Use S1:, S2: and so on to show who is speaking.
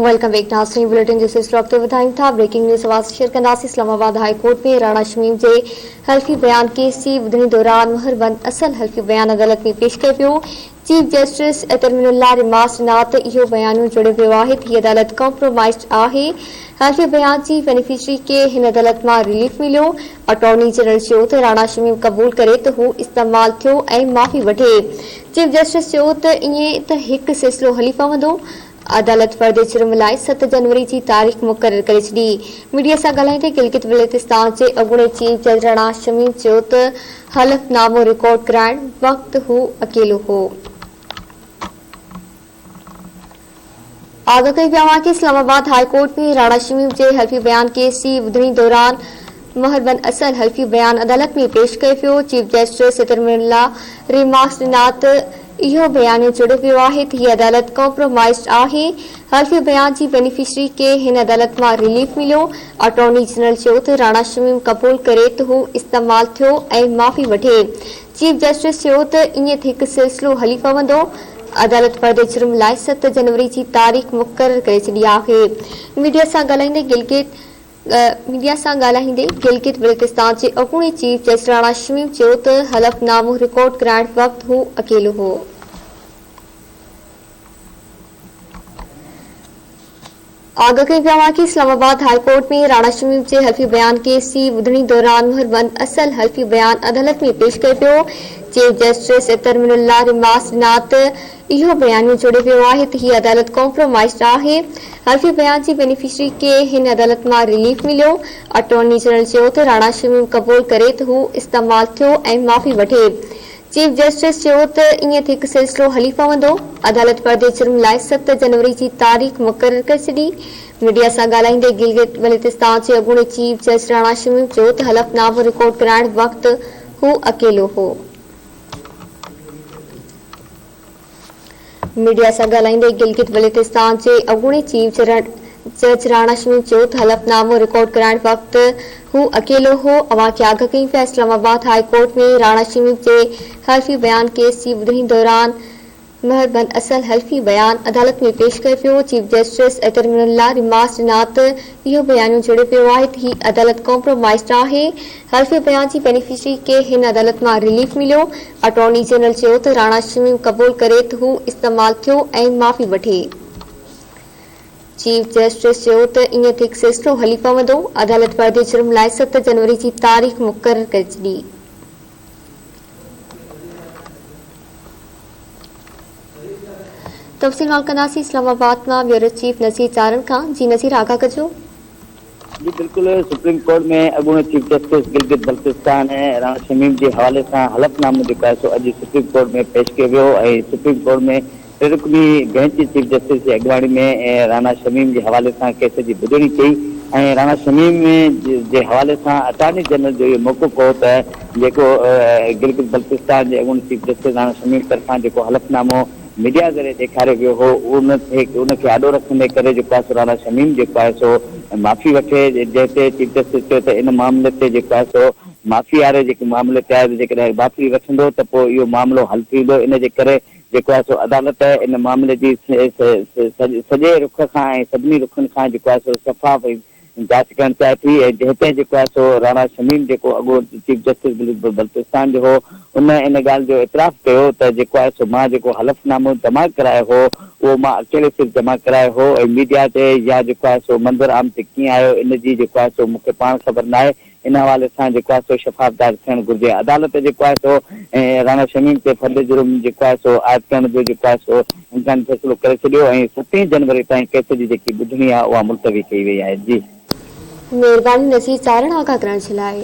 S1: Welcome back नाज़रीन bulletin जिस वक्त ॿुधायूं था ब्रेकिंग न्यूज़ आवाज़ शेयर कंदासीं। इस्लामाबाद हाई कोर्ट में राणा शमीम जे हल्फी बयान केस जी ॿुधणी दौरान मुहरबंद असल हल्फी बयान अदालत में पेश कयो पियो। चीफ जस्टिस तरमीनुल्लाह रिमास नात इहो बयान जोड़े पियो आहे त हीअ अदालत कॉम्प्रोमाइज़ आहे। हल्फी बयान जी बेनिफिशरी खे हिन अदालत मां रिलीफ मिलियो। अटॉर्नी जनरल चयो त राणा शमीम क़बूल करे त हू इस्तेमाल थियो ऐं माफ़ी वठे। चीफ जस्टिस चयो त ईअं त हिकु सिलसिलो हली पवंदो। अदालत पर्दे जुर्म लाइ 7 जनवरी की तारीख़ मुक़रर करे छॾी। मीडिया सां ॻाल्हाईंदे गिलगित बल्तिस्तान जे अॻूणे चीफ जज राणा शमीम चयो त हलफ़नामो रिकॉर्ड कराइण वक़्तु हू अकेलो हो। आगाह कई पिया कि इस्लामाबाद हाई कोर्ट में राणा शमीम जे हल्फी बयान केस जी ॿुधणी दौरान मुहरबंद असल हल्फी बयान अदालत में पेश कयो पियो। चीफ जस्टिस तरमीनुल्लाह रिमास नात इहो बयान जोड़े पियो आहे त हीअ अदालत कॉम्प्रोमाइज़ आहे। हल्फी बयान जी बेनिफिशरी खे हिन अदालत मां रिलीफ मिलियो। अटॉर्नी जनरल चयो त राणा शमीम क़बूल करे त हू इस्तेमाल थियो ऐं माफ़ी वठे। चीफ जस्टिस चयो त ईअं त हिकु सिलसिलो हली पवंदो। अदालत पर्दे जुर्म लाइ 7 जनवरी की तारीख़ मुक़रर करे छॾी आहे। मीडिया सां ॻाल्हाईंदे गिलगित बल्तिस्तान जे अॻूणे चीफ जज राणा शमीम चयो त हलफ़नामो रिकॉर्ड कराइण वक़्तु हू अकेलो हो। आगाह कई पिया कि इस्लामाबाद हाई कोर्ट में राणा शमीम जे हल्फी बयान केस जी ॿुधणी दौरान मुहरबंद असल हल्फी बयान अदालत में पेश कयो पियो। चीफ जस्टिस तरमीनुल्लाह रिमास नात इहो बयान जोड़े पियो आहे त हीअ अदालत कॉम्प्रोमाइज़ आहे। हल्फी बयान जी बेनिफिशरी खे हिन अदालत मां रिलीफ मिलियो। अटॉर्नी जनरल चयो त राणा शमीम क़बूल करे त हू इस्तेमाल थियो ऐं माफ़ी वठे। चीफ जस्टिस चयो त ईअं त हिकु सिलसिलो हली पवंदो। अदालत पर्दे जुर्म लाइ 7 जनवरी की तारीख़ मुक़रर करे छॾी। मीडिया सां ॻाल्हाईंदे गिलगित बल्तिस्तान जे अॻूणे चीफ जज राणा शमीम चयो त हलफ़नामो रिकॉर्ड कराइण वक़्तु हू अकेलो हो। मीडिया सां ॻाल्हाईंदे गिलगित बल्तिस्तान जे अॻूणे चीफ जज राणा शमीम चयो त हलफ़नामो रिकॉर्ड कराइण वक़्तु हू अकेलो हो। अवां खे आगाह कई पिया इस्लामाबाद हाई कोर्ट में राणा शमीम जे हल्फी बयान केस जी ॿुधणी दौरान मुहरबंद असल हल्फी बयान अदालत में पेश कयो पियो। चीफ जस्टिस तरमीनुल्लाह रिमास नात इहो बयान जोड़े पियो आहे त हीअ अदालत कॉम्प्रोमाइज़ आहे। हल्फी बयान जी बेनिफिशरी खे हिन अदालत मां रिलीफ मिलियो। अटॉर्नी जनरल चयो त राणा शमीम क़बूल करे त हू इस्तेमाल थियो ऐं माफ़ी वठे। चीफ जस्टिस चयो त ईअं त हिकु सिलसिलो हली पवंदो। अदालत पर्दे जुर्म लाइ 7 जनवरी की तारीख़ मुक़रर करे छॾी। तफ़सील माल कंदासीं इस्लामाबाद मां ब्यूरो चीफ नज़ीर चारण खां। जी नज़ीर आगाह कजो।
S2: जी बिल्कुल सुप्रीम कोर्ट में अॻूणे चीफ जस्टिस गिलगित बल्तिस्तान राणा शमीम के हवाले से हलफ़नामो जो है सो अॼु सुप्रीम कोर्ट में पेश किया वियो। सुप्रीम कोर्ट में रुकनी बेंच चीफ जस्टिस की अगवाणी में राणा शमीम के हवाले से केस की ॿुधणी कई। राणा शमीम के हवाले से अटॉर्नी जनरल जो ये मौक़िफ़ हो तो गिलगित बल्तिस्तान के अॻूणे चीफ जस्टिस राणा शमीम तरफां जो हलफ़नामो मीडिया ज़रिए ॾेखारियो वियो हो उनखे आॾो रखंदे करे राणा शमीम है सो माफ़ी वठे। जैसे चीफ जस्टिस चयो त इन मामले ते है सो माफ़ी वारे मामले ते आहे जेकॾहिं माफ़ी वठंदो त पोइ इहो मामलो हल थी वेंदो। इन जे करे है सो अदालत इन मामले की सॼे रुख खां ऐं सभिनी रुखनि खां है सो शफ़ाफ़ जांच करण चाहे थी। हिते है सो राणा शमीम जो अॻो चीफ जस्टिस बल्तिस्तान जो हो उन इन ॻाल्हि जो इतराफ़ कयो त है सो मां हलफ़नामो जमा करायो हो वो मां अकेले सिर्फ़ जमा करायो हो। मीडिया से या है सो मंजर आम से कीअं आयो इन जी है सो मूंखे पाण ख़बर ना है। इन हवाले से है सो शफ़ाफ़दार थियण घुर्जे। अदालत है सो राणा शमीम के फर्द जुर्म है सो आयद करण जो है सो इम्कान फ़ैसिलो करे छॾियो ऐं 7 जनवरी ताईं केस जी जेकी ॿुधणी आहे उहा मुलतवी कई वई आहे। जी
S1: मेहरबानी नज़ीर चारण आगाह करण जे लाइ।